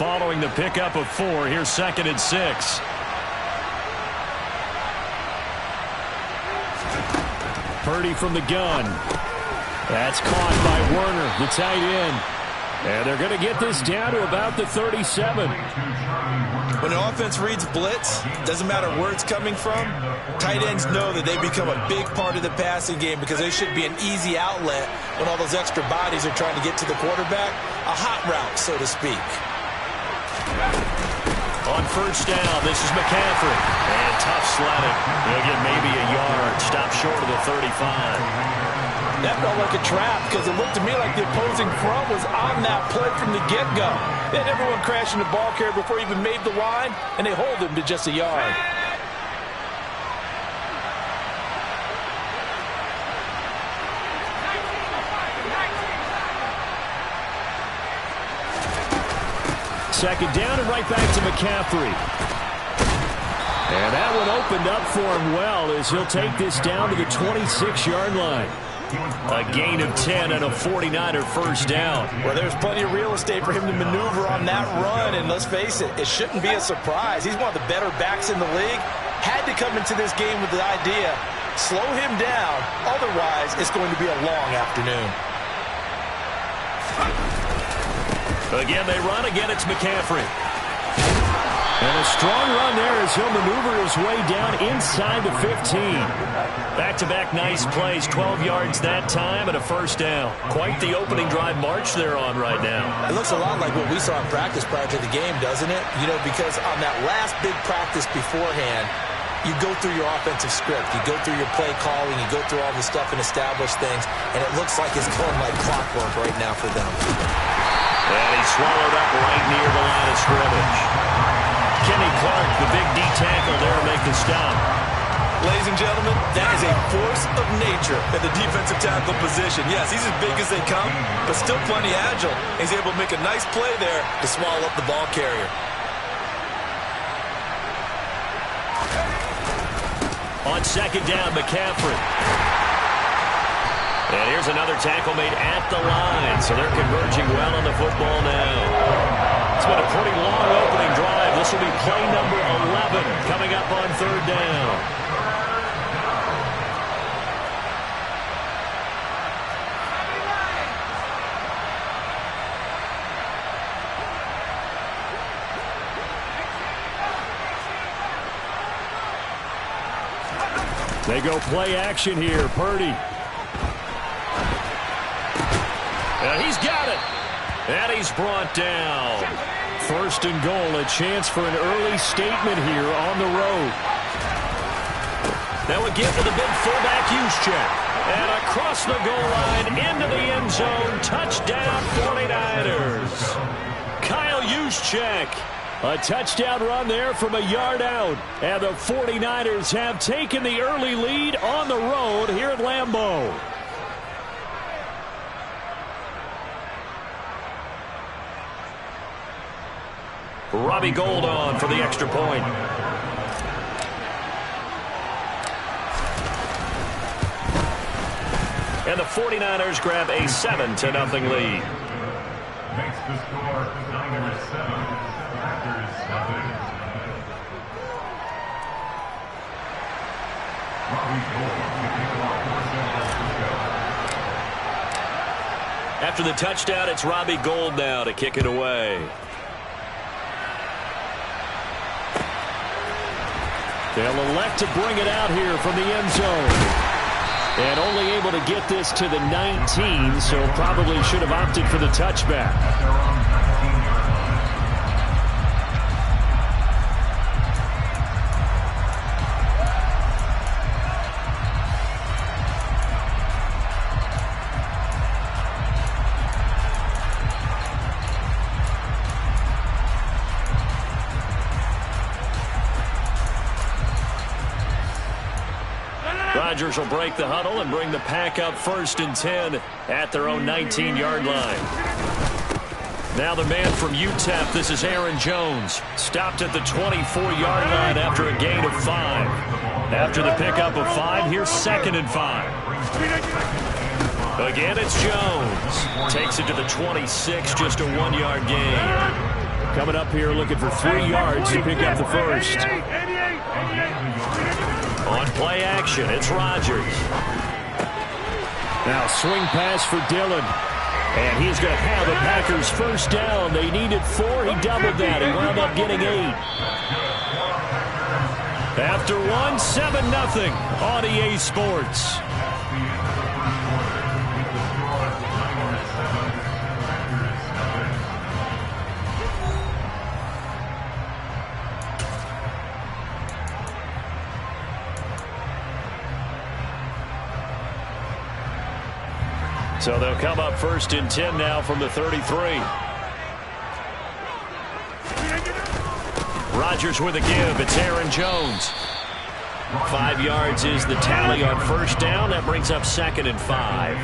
following the pickup of 4. Here's 2nd and 6. Purdy from the gun. That's caught by Werner, the tight end. And they're going to get this down to about the 37. When an offense reads blitz, doesn't matter where it's coming from, tight ends know that they become a big part of the passing game because they should be an easy outlet when all those extra bodies are trying to get to the quarterback. A hot route, so to speak. On 1st down, this is McCaffrey. And tough sledding. He'll get maybe a yard. Stop short of the 35. That felt like a trap because it looked to me like the opposing front was on that play from the get-go. They had everyone crashing the ball carrier before he even made the line, and they hold him to just a yard. Second down and right back to McCaffrey. And that one opened up for him well as he'll take this down to the 26-yard line. A gain of 10 and a 49er first down. Well, there's plenty of real estate for him to maneuver on that run, and let's face it, it shouldn't be a surprise. He's one of the better backs in the league. Had to come into this game with the idea, slow him down, otherwise it's going to be a long afternoon. Again, they run. Again, it's McCaffrey. And a strong run there as he'll maneuver his way down inside the 15. Back-to-back nice plays, 12 yards that time and a first down. Quite the opening drive march they're on right now. It looks a lot like what we saw in practice prior to the game, doesn't it? You know, because on that last big practice beforehand, you go through your offensive script. You go through your play calling. You go through all the stuff and establish things. And it looks like it's going like clockwork right now for them. And he swallowed up right near the line of scrimmage. Kenny Clark, the big D tackle there, make the stop. Ladies and gentlemen, that is a force of nature at the defensive tackle position. Yes, he's as big as they come, but still plenty agile. He's able to make a nice play there to swallow up the ball carrier. On 2nd down, McCaffrey. And here's another tackle made at the line, so they're converging well on the football now. It's been a pretty long opening drive. This will be play number 11 coming up on 3rd down. They go play action here. Purdy. And he's got it. And he's brought down. 1st and goal, a chance for an early statement here on the road. Now again to the big fullback Juszczyk. And across the goal line into the end zone. Touchdown 49ers. Kyle Juszczyk. A touchdown run there from a yard out. And the 49ers have taken the early lead on the road here at Lambeau. Robbie Gould on for the extra point. And the 49ers grab a 7-0 lead. Makes the score Niners 7, Packers nothing. Robbie Gould to kick off for San Francisco. After the touchdown, it's Robbie Gould now to kick it away. They'll elect to bring it out here from the end zone. And only able to get this to the 19, so probably should have opted for the touchback. Rodgers will break the huddle and bring the pack up 1st and 10 at their own 19-yard line. Now the man from UTEP, this is Aaron Jones. Stopped at the 24-yard line after a gain of 5. After the pickup of 5, here's 2nd and 5. Again, it's Jones. Takes it to the 26, just a 1-yard gain. Coming up here looking for 3 yards to pick up the first. On play action, it's Rodgers. Now swing pass for Dillon. And he's going to have the Packers first down. They needed 4. He doubled that. He wound up getting 8. After 1, 7-0 on EA Sports. So they'll come up first and 10 now from the 33. Rodgers with a give. It's Aaron Jones. 5 yards is the tally on first down. That brings up 2nd and 5.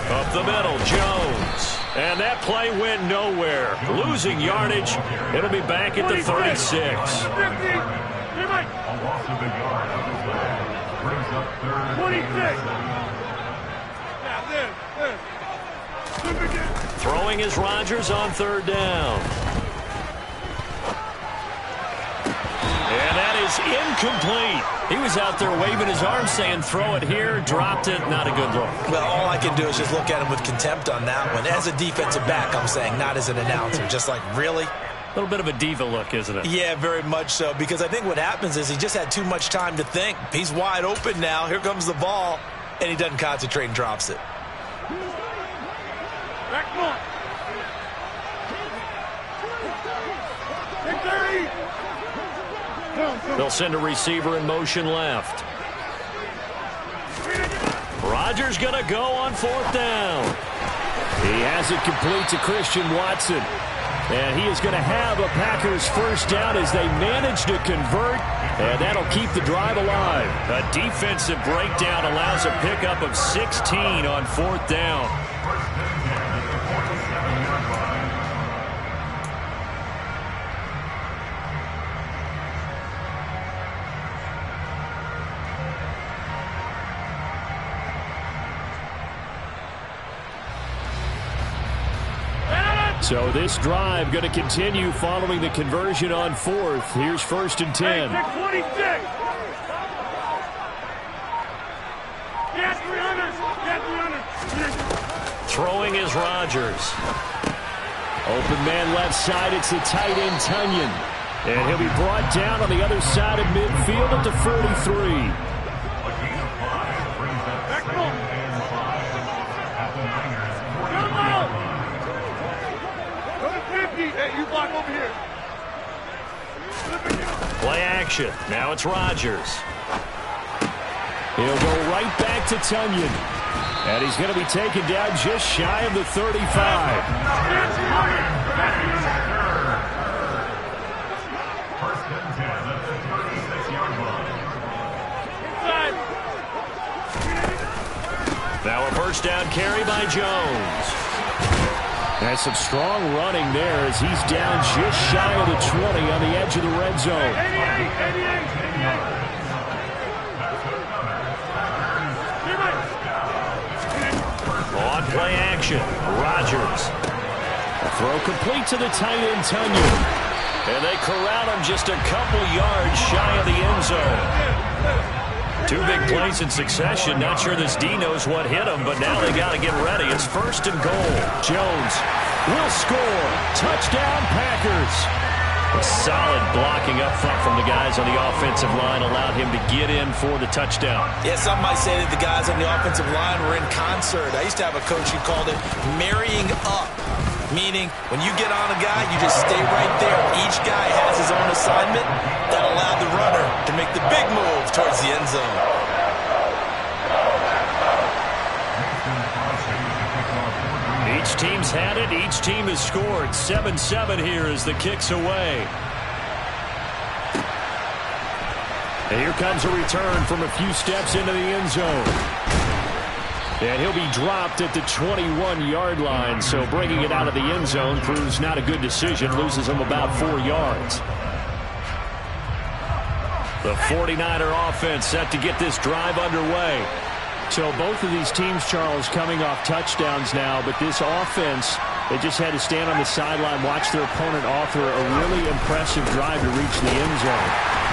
Up the middle, Jones. And that play went nowhere. Losing yardage. It'll be back at the 36. A loss of a yard on his leg. Brings up 3rd. 26. Throwing is Rodgers on 3rd down. And that is incomplete. He was out there waving his arm saying throw it here, dropped it, not a good look. Well, all I can do is just look at him with contempt on that one. As a defensive back, I'm saying, not as an announcer. Just like, really? A little bit of a diva look, isn't it? Yeah, very much so, because I think what happens is he just had too much time to think. He's wide open now. Here comes the ball, and he doesn't concentrate and drops it. They'll send a receiver in motion left. Rodgers going to go on 4th down. He has it complete to Christian Watson. And he is going to have a Packers first down as they manage to convert. And that'll keep the drive alive. A defensive breakdown allows a pickup of 16 on 4th down. So this drive going to continue following the conversion on 4th. Here's 1st and 10. Throwing is Rodgers. Open man left side. It's the tight end Tunyon. And he'll be brought down on the other side of midfield at the 43. Play action. Now it's Rodgers. He'll go right back to Tunyon. And he's going to be taken down just shy of the 35. First and 10 at the 36-yard line. Now a first down carry by Jones. That's some strong running there as he's down just shy of the 20 on the edge of the red zone. On play action, Rodgers. A throw complete to the tight end Tunyon. And they corral him just a couple yards shy of the end zone. 2 big plays in succession. Not sure this D knows what hit him, but now they got to get ready. It's 1st and goal. Jones will score. Touchdown, Packers. A solid blocking up front from the guys on the offensive line allowed him to get in for the touchdown. Yeah, some might say that the guys on the offensive line were in concert. I used to have a coach who called it marrying up, meaning when you get on a guy, you just stay right there. Each guy has his own assignment that allowed the runner to make the big move towards the end zone. Each team's had it. Each team has scored. 7-7 here as the kick's away. And here comes a return from a few steps into the end zone. And he'll be dropped at the 21-yard line, so bringing it out of the end zone proves not a good decision. Loses him about 4 yards. The 49er offense set to get this drive underway. So both of these teams, Charles, coming off touchdowns now, but this offense, they just had to stand on the sideline, watch their opponent offer a really impressive drive to reach the end zone.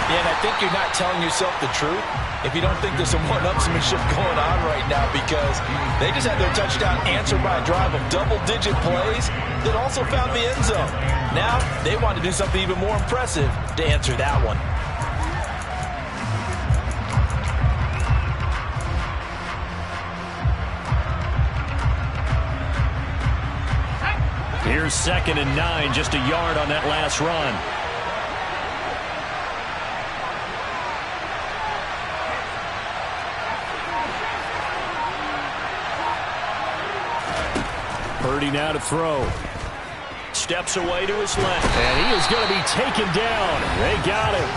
Yeah, and I think you're not telling yourself the truth if you don't think there's some one-upsmanship going on right now, because they just had their touchdown answered by a drive of double-digit plays that also found the end zone. Now they want to do something even more impressive to answer that one. Here's 2nd and 9, just a yard on that last run. Purdy now to throw. Steps away to his left. And he is going to be taken down. They got him.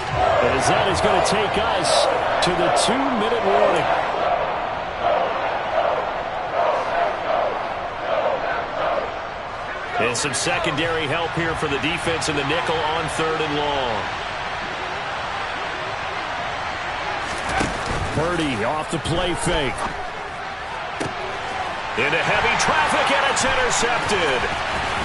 As that is going to take us to the 2-minute warning. And some secondary help here for the defense in the nickel on 3rd and long. Purdy off the play fake. Into heavy traffic, and it's intercepted.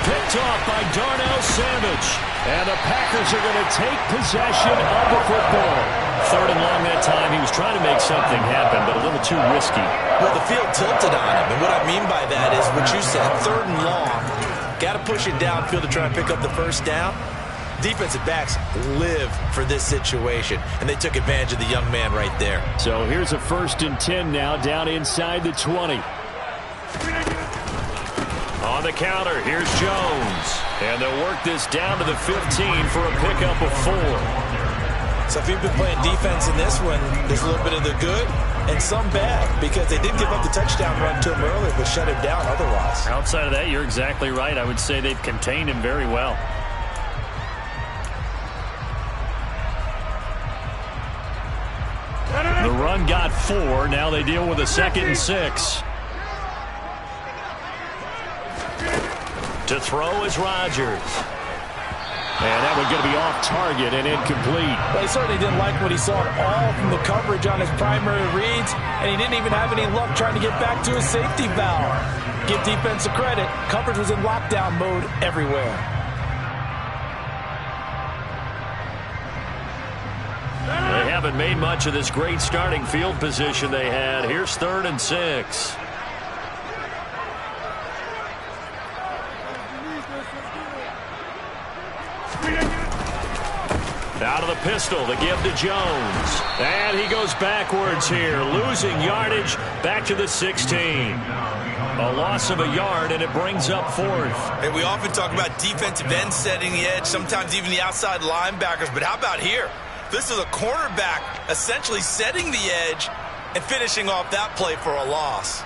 Picked off by Darnell Savage. And the Packers are going to take possession of the football. 3rd and long that time. He was trying to make something happen, but a little too risky. Well, the field tilted on him, and what I mean by that is what you said, 3rd and long. Got to push it downfield to try and pick up the first down. Defensive backs live for this situation, and they took advantage of the young man right there. So here's a 1st and 10 now, down inside the 20. On the counter, here's Jones. And they'll work this down to the 15 for a pickup of 4. So if you've been playing defense in this one, there's a little bit of the good and some bad, because they did give up the touchdown run to him earlier, but shut him down otherwise. Outside of that, you're exactly right. I would say they've contained him very well. The run got 4. Now they deal with a 2nd and 6. To throw is Rodgers. And that one's going to be off target and incomplete. Well, he certainly didn't like what he saw at all from the coverage on his primary reads, and he didn't even have any luck trying to get back to his safety valve. Give defense a credit. Coverage was in lockdown mode everywhere. They haven't made much of this great starting field position they had. Here's 3rd and 6. Out of the pistol, the give to Jones. And he goes backwards here, losing yardage back to the 16. A loss of a yard, and it brings up 4th. Hey, we often talk about defensive ends setting the edge, sometimes even the outside linebackers, but how about here? This is a cornerback essentially setting the edge and finishing off that play for a loss.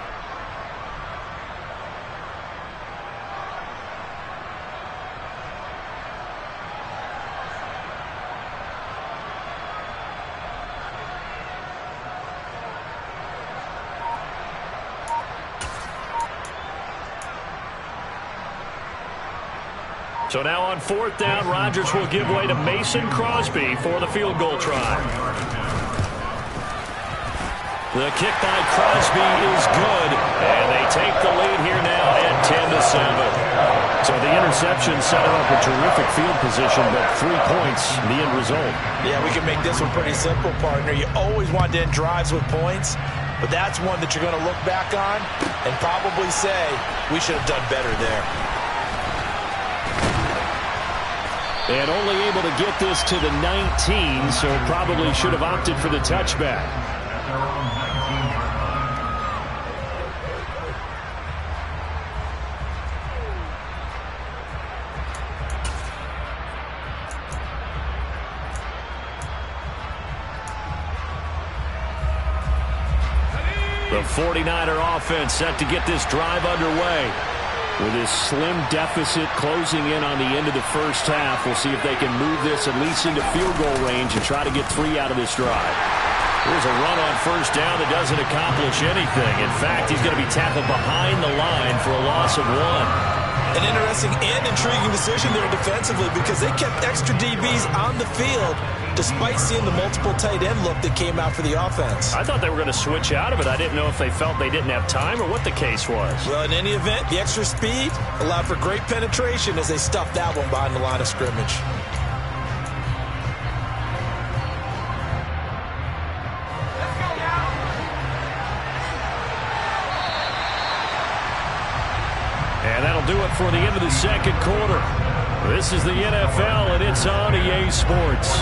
So now on 4th down, Rodgers will give way to Mason Crosby for the field goal try. The kick by Crosby is good, and they take the lead here now at 10-7. So the interception set up a terrific field position, but 3 points, the end result. Yeah, we can make this one pretty simple, partner. You always want to end drives with points, but that's one that you're going to look back on and probably say, we should have done better there. And only able to get this to the 19, so probably should have opted for the touchback. The 49er offense set to get this drive underway. With this slim deficit closing in on the end of the first half, we'll see if they can move this at least into field goal range and try to get 3 out of this drive. Here's a run on 1st down that doesn't accomplish anything. In fact, he's going to be tackled behind the line for a loss of 1. An interesting and intriguing decision there defensively because they kept extra DBs on the field despite seeing the multiple tight end look that came out for the offense. I thought they were going to switch out of it. I didn't know if they felt they didn't have time or what the case was. Well, in any event, the extra speed allowed for great penetration as they stuffed that one behind the line of scrimmage. And that'll do it for the end of the second quarter. This is the NFL, and it's on EA Sports.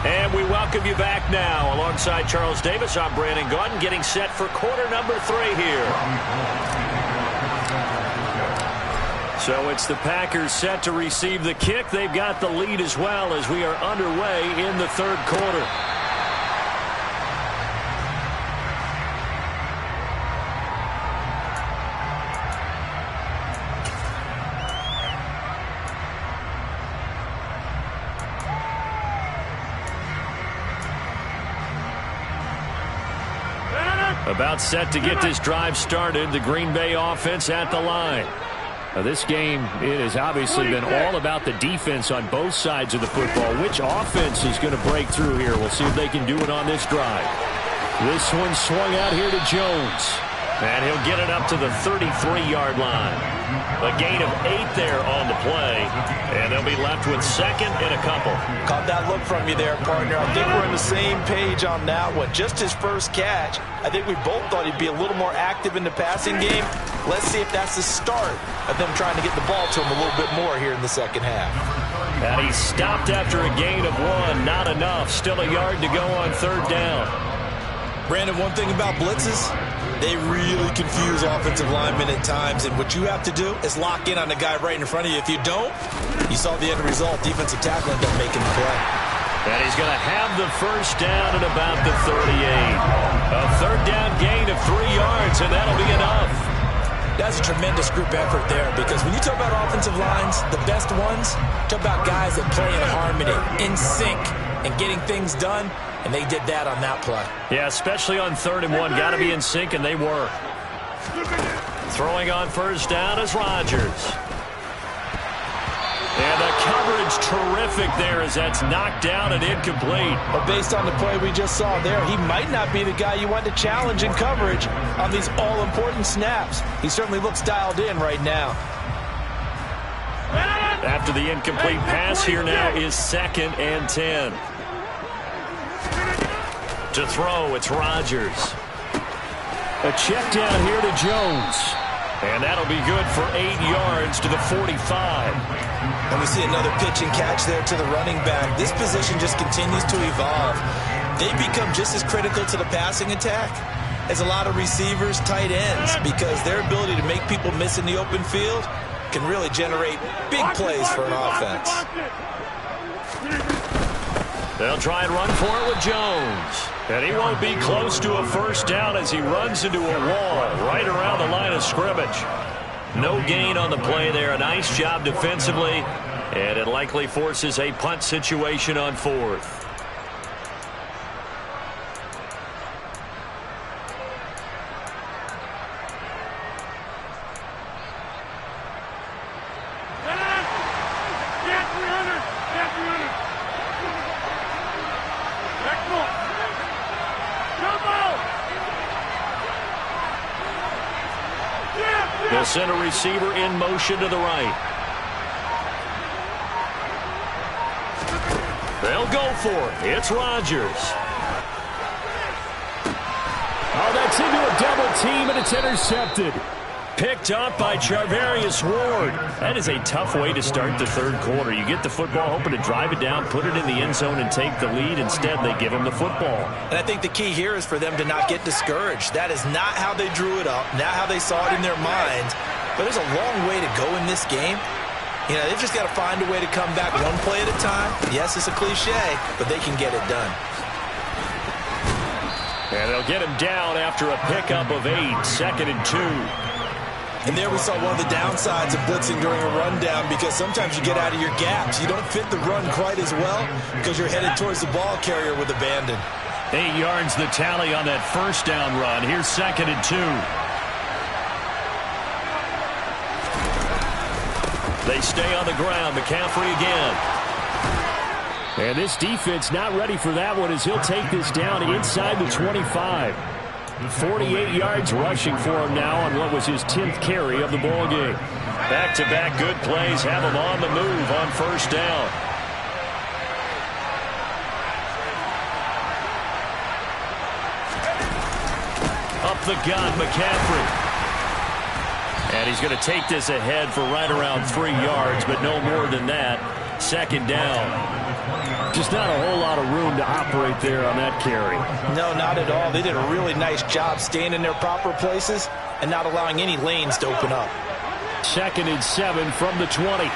And we welcome you back now. Alongside Charles Davis, I'm Brandon Gaudin, getting set for quarter number 3 here. So it's the Packers set to receive the kick. They've got the lead as well as we are underway in the third quarter. About set to get this drive started. The Green Bay offense at the line. Now this game, it has obviously been all about the defense on both sides of the football. Which offense is going to break through here? We'll see if they can do it on this drive. This one swung out here to Jones. And he'll get it up to the 33-yard line. A gain of 8 there on the play. And they'll be left with second and a couple. Caught that look from you there, partner. I think we're on the same page on that one. Just his first catch. I think we both thought he'd be a little more active in the passing game. Let's see if that's the start of them trying to get the ball to him a little bit more here in the second half. And he stopped after a gain of 1. Not enough. Still a yard to go on third down. Brandon, one thing about blitzes, they really confuse offensive linemen at times, and what you have to do is lock in on the guy right in front of you. If you don't, you saw the end result. Defensive tackle ended up making the play. And he's going to have the first down at about the 38. A third down gain of 3 yards, and that'll be enough. That's a tremendous group effort there, because when you talk about offensive lines, the best ones, talk about guys that play in harmony, in sync, and getting things done. And they did that on that play. Yeah, especially on 3rd and 1. Got to be in sync, and they were. Throwing on first down is Rodgers. And the coverage terrific there as that's knocked down and incomplete. But based on the play we just saw there, he might not be the guy you want to challenge in coverage on these all-important snaps. He certainly looks dialed in right now. After the incomplete pass, here now is 2nd and 10. To throw, it's Rodgers. A check down here to Jones. And that'll be good for 8 yards to the 45. And we see another pitch and catch there to the running back. This position just continues to evolve. They become just as critical to the passing attack as a lot of receivers, tight ends, because their ability to make people miss in the open field can really generate big plays for an offense. They'll try and run for it with Jones. And he won't be close to a first down as he runs into a wall right around the line of scrimmage. No gain on the play there. A nice job defensively. And it likely forces a punt situation on 4th. They'll send a receiver in motion to the right. They'll go for it. It's Rodgers. Oh, that's into a double team, and it's intercepted. Picked up by Charvarius Ward. That is a tough way to start the third quarter. You get the football, hoping to drive it down, put it in the end zone, and take the lead. Instead, they give him the football. And I think the key here is for them to not get discouraged. That is not how they drew it up, not how they saw it in their minds. But there's a long way to go in this game. You know, they've just got to find a way to come back one play at a time. Yes, it's a cliche, but they can get it done. And they'll get him down after a pickup of 8, 2nd and 2. And there we saw one of the downsides of blitzing during a rundown, because sometimes you get out of your gaps. You don't fit the run quite as well because you're headed towards the ball carrier with abandon. 8 yards the tally on that first down run. Here's 2nd and 2. They stay on the ground. McCaffrey again. And this defense not ready for that one as he'll take this down inside the 25. 48 yards rushing for him now on what was his 10th carry of the ball game. Back-to-back good plays have him on the move on first down. Up the gun, McCaffrey. And he's going to take this ahead for right around 3 yards, but no more than that. 2nd down. Just not a whole lot of room to operate there on that carry. No, not at all. They did a really nice job staying in their proper places and not allowing any lanes to open up. 2nd and 7 from the 20.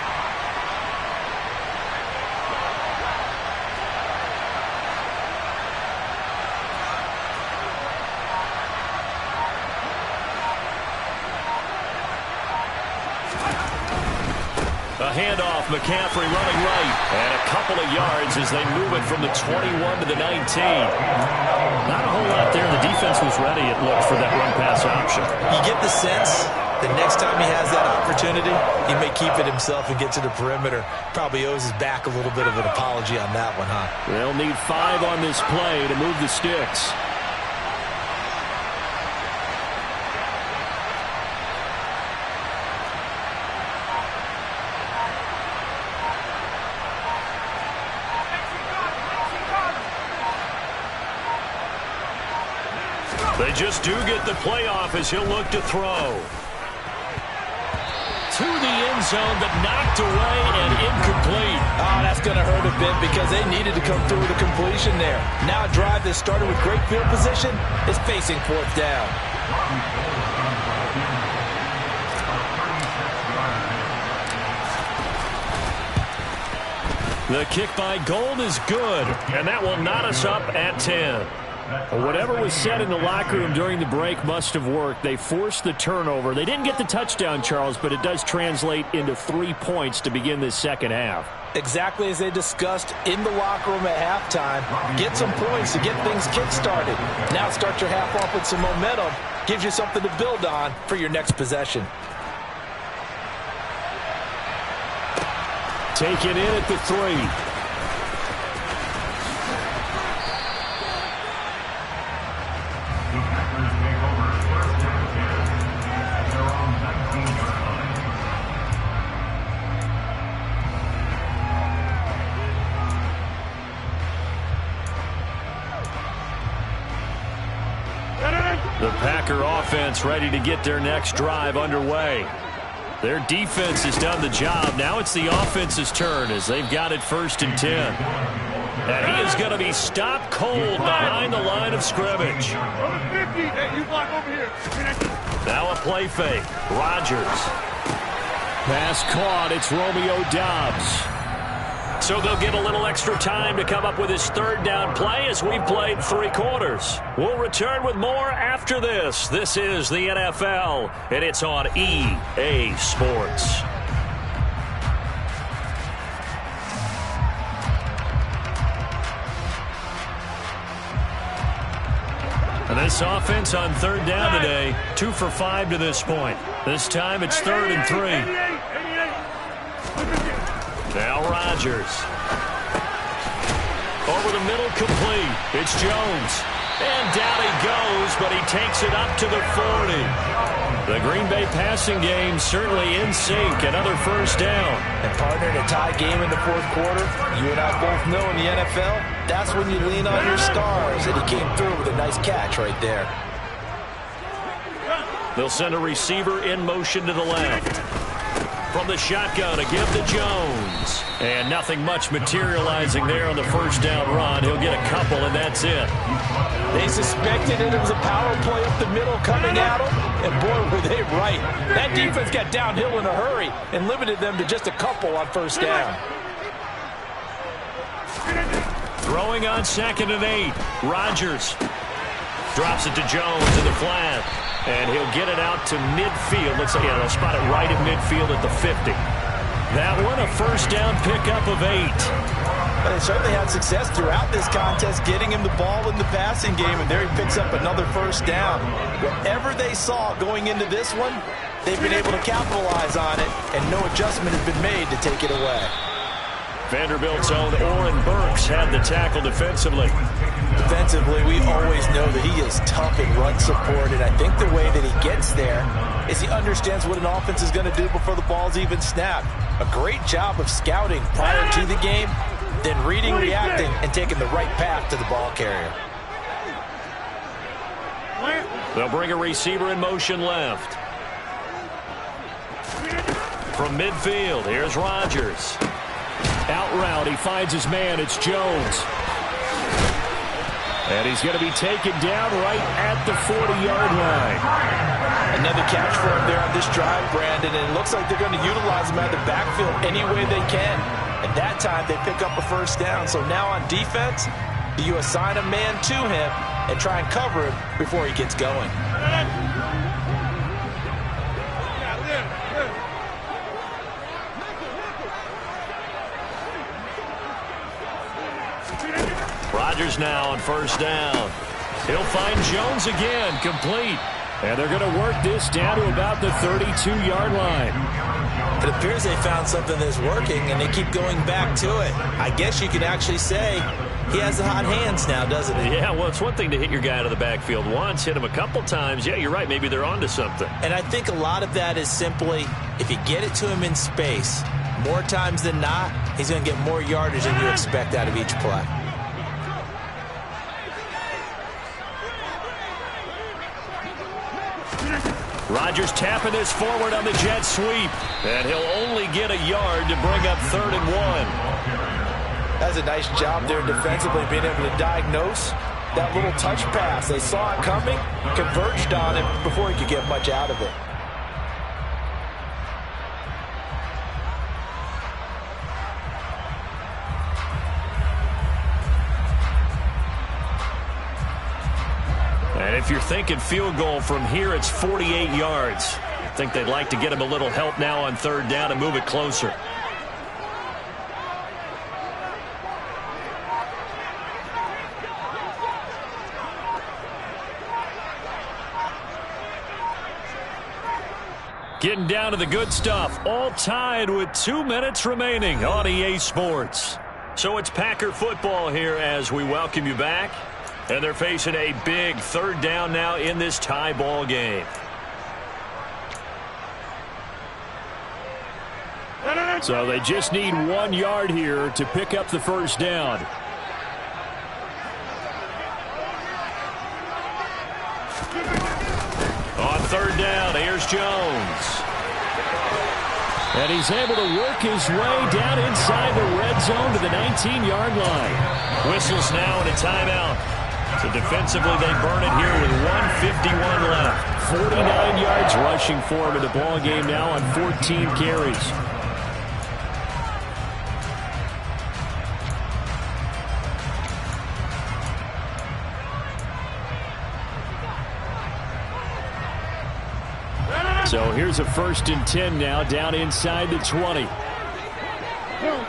A handoff, McCaffrey running right. And a couple of yards as they move it from the 21 to the 19. Not a whole lot there. The defense was ready, it looked, for that run-pass option. You get the sense that next time he has that opportunity, he may keep it himself and get to the perimeter. Probably owes his back a little bit of an apology on that one, huh? They'll need 5 on this play to move the sticks. They just do get the playoff as he'll look to throw. To the end zone, but knocked away and incomplete. Oh, that's going to hurt a bit because they needed to come through with a completion there. Now a drive that started with great field position is facing 4th down. The kick by Gold is good, and that will knot us up at 10. Well, whatever was said in the locker room during the break must have worked. They forced the turnover. They didn't get the touchdown, Charles, but it does translate into 3 points to begin this second half. Exactly as they discussed in the locker room at halftime. Get some points to get things kick-started. Now start your half off with some momentum. Gives you something to build on for your next possession. Taken in at the 3. The Packer offense ready to get their next drive underway. Their defense has done the job. Now it's the offense's turn as they've got it 1st and 10. And he is going to be stopped cold behind the line of scrimmage. Now a play fake. Rodgers. Pass caught. It's Romeo Doubs. So they'll get a little extra time to come up with his 3rd down play as we've played 3 quarters. We'll return with more after this. This is the NFL, and it's on EA Sports. And this offense on 3rd down today, 2 for 5 to this point. This time it's 3rd and 3. Now Rodgers. Over the middle, complete. It's Jones. And down he goes, but he takes it up to the 40. The Green Bay passing game certainly in sync. Another 1st down. And partner, in a tie game in the 4th quarter, you and I both know in the NFL, that's when you lean on your stars. And he came through with a nice catch right there. They'll send a receiver in motion to the left. From the shotgun, a give to Jones. And nothing much materializing there on the 1st down run. He'll get a couple, and that's it. They suspected it was a power play up the middle coming at them, and boy, were they right. That defense got downhill in a hurry and limited them to just a couple on 1st down. Throwing on 2nd and 8. Rodgers. Drops it to Jones in the flat. And he'll get it out to midfield. Looks like, yeah, they'll spot it right at midfield at the 50. That one, a first down pickup of 8. But they certainly had success throughout this contest getting him the ball in the passing game, and there he picks up another first down. Whatever they saw going into this one, they've been able to capitalize on it, and no adjustment has been made to take it away. Vanderbilt's own Oren Burks had the tackle defensively. Defensively, we always know that he is tough in run support, and I think the way that he gets there is he understands what an offense is going to do before the ball's even snapped. A great job of scouting prior to the game, then reading, reacting, and taking the right path to the ball carrier. They'll bring a receiver in motion left. From midfield, here's Rodgers. Out route, he finds his man. It's Jones. And he's going to be taken down right at the 40-yard line. Another catch for him there on this drive, Brandon, and it looks like they're going to utilize him out of the backfield any way they can. And that time, they pick up a first down. So now on defense, you assign a man to him and try and cover him before he gets going. Rodgers now on first down. He'll find Jones again, complete. And they're going to work this down to about the 32-yard line. It appears they found something that's working, and they keep going back to it. I guess you could actually say he has the hot hands now, doesn't he? Yeah, well, it's one thing to hit your guy out of the backfield once, hit him a couple times. Yeah, you're right. Maybe they're onto something. And I think a lot of that is simply if you get it to him in space, more times than not, he's going to get more yardage than you expect out of each play. Rodgers tapping this forward on the jet sweep. And he'll only get a yard to bring up 3rd and 1. That's a nice job there defensively, being able to diagnose that little touch pass. They saw it coming, converged on it before he could get much out of it. And if you're thinking field goal from here, it's 48 yards. I think they'd like to get him a little help now on 3rd down and move it closer. Getting down to the good stuff, all tied with 2 minutes remaining on EA Sports. So it's Packer football here as we welcome you back. And they're facing a big 3rd down now in this tie ball game. So they just need 1 yard here to pick up the first down. On 3rd down, here's Jones. And he's able to work his way down inside the red zone to the 19-yard line. Whistles now and a timeout. So defensively, they burn it here with 1:51 left. 49 yards rushing for him in the ball game now on 14 carries. So here's a 1st and 10 now down inside the 20.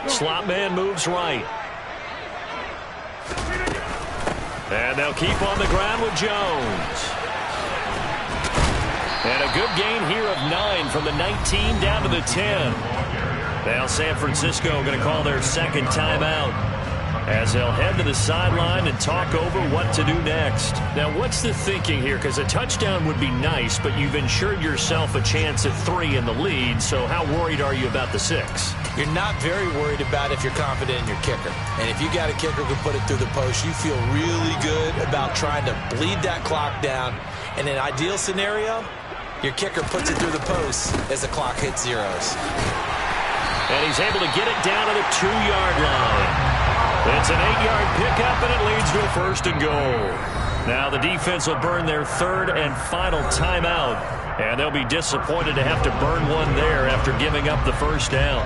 Slot man moves right. And they'll keep on the ground with Jones. And a good gain here of 9 from the 19 down to the 10. Now San Francisco going to call their 2nd timeout as they'll head to the sideline and talk over what to do next. Now, what's the thinking here? Because a touchdown would be nice, but you've ensured yourself a chance at 3 in the lead, so how worried are you about the 6? You're not very worried about if you're confident in your kicker. And if you got a kicker who can put it through the post, you feel really good about trying to bleed that clock down. In an ideal scenario, your kicker puts it through the post as the clock hits zeros. And he's able to get it down to the 2-yard line. It's an 8-yard pickup, and it leads to a 1st and goal. Now the defense will burn their 3rd and final timeout, and they'll be disappointed to have to burn one there after giving up the first down.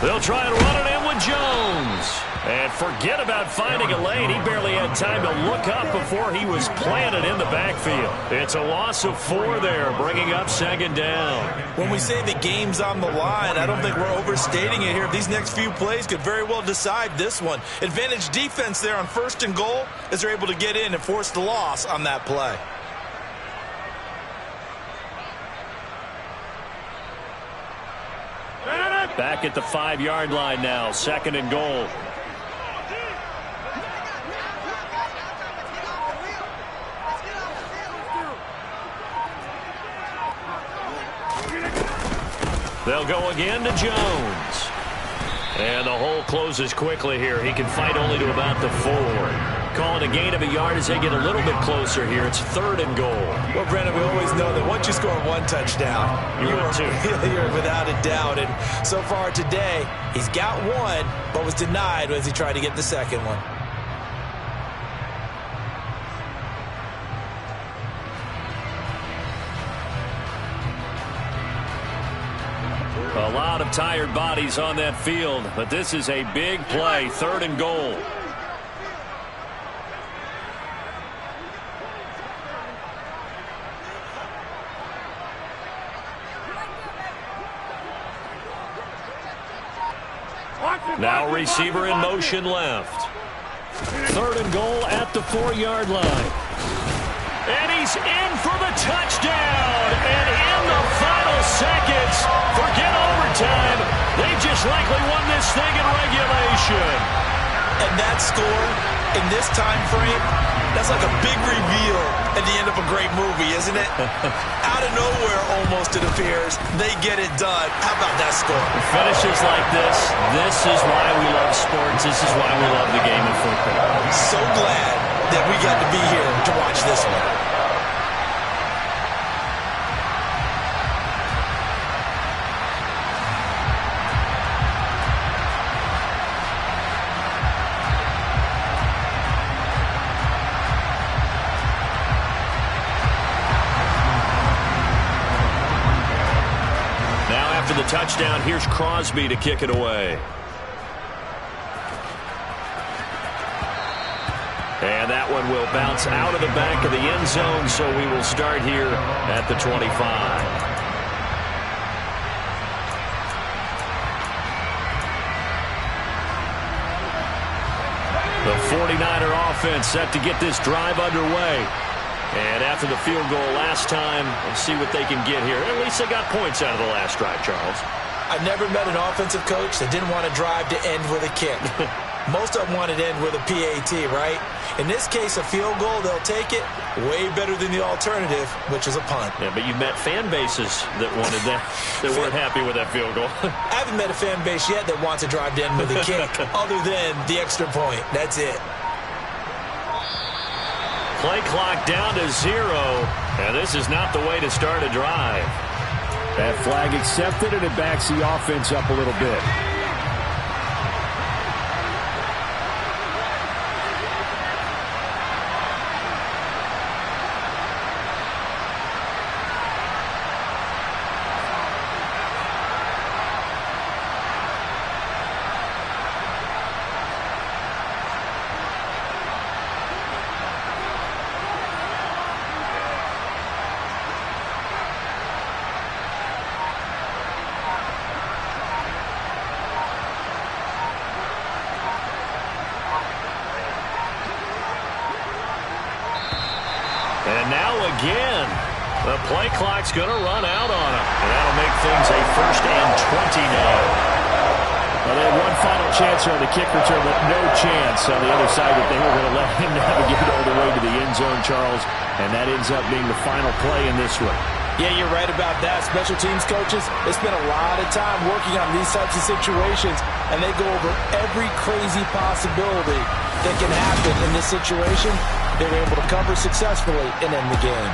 They'll try and run it in with Jones. And forget about finding a lane. He barely had time to look up before he was planted in the backfield. It's a loss of 4 there, bringing up 2nd down. When we say the game's on the line, I don't think we're overstating it here. These next few plays could very well decide this one. Advantage defense there on 1st and goal as they're able to get in and force the loss on that play. Back at the 5-yard line now, 2nd and goal. They'll go again to Jones. And the hole closes quickly here. He can fight only to about the 4. Calling a gain of a yard as they get a little bit closer here. It's 3rd and goal. Well, Brandon, we always know that once you score 1 touchdown, you're without a doubt. And so far today, he's got 1, but was denied as he tried to get the 2nd one. A lot of tired bodies on that field, but this is a big play, 3rd and goal. Now receiver in motion left. 3rd and goal at the 4-yard line. And he's in for the touchdown. And in the final seconds, forget overtime. They just likely won this thing in regulation. And that score in this time frame, that's like a big reveal at the end of a great movie, isn't it? Out of nowhere, almost, it appears, they get it done. How about that score? Finishes like this is why we love sports. This is why we love the game of football. So glad that we got to be here to watch this one. After the touchdown, here's Crosby to kick it away. And that one will bounce out of the back of the end zone, so we will start here at the 25. The 49er offense set to get this drive underway. And after the field goal last time, we'll see what they can get here. At least they got points out of the last drive, Charles. I've never met an offensive coach that didn't want to drive to end with a kick. Most of them want to end with a PAT, right? In this case, a field goal, they'll take it. Way better than the alternative, which is a punt. Yeah, but you met fan bases that wanted that, that weren't happy with that field goal. I haven't met a fan base yet that wants to drive to end with a kick, other than the extra point. That's it. Play clock down to 0, and this is not the way to start a drive. That flag accepted, and it backs the offense up a little bit. And now again, the play clock's going to run out on him. And that'll make things a 1st and 20 now. Well, they had one final chance on the kick return, but no chance on the other side that they were going to let him navigate all the way to the end zone, Charles. And that ends up being the final play in this one. Yeah, you're right about that. Special teams coaches, they spend a lot of time working on these types of situations, and they go over every crazy possibility that can happen in this situation. They were able to cover successfully and end the game.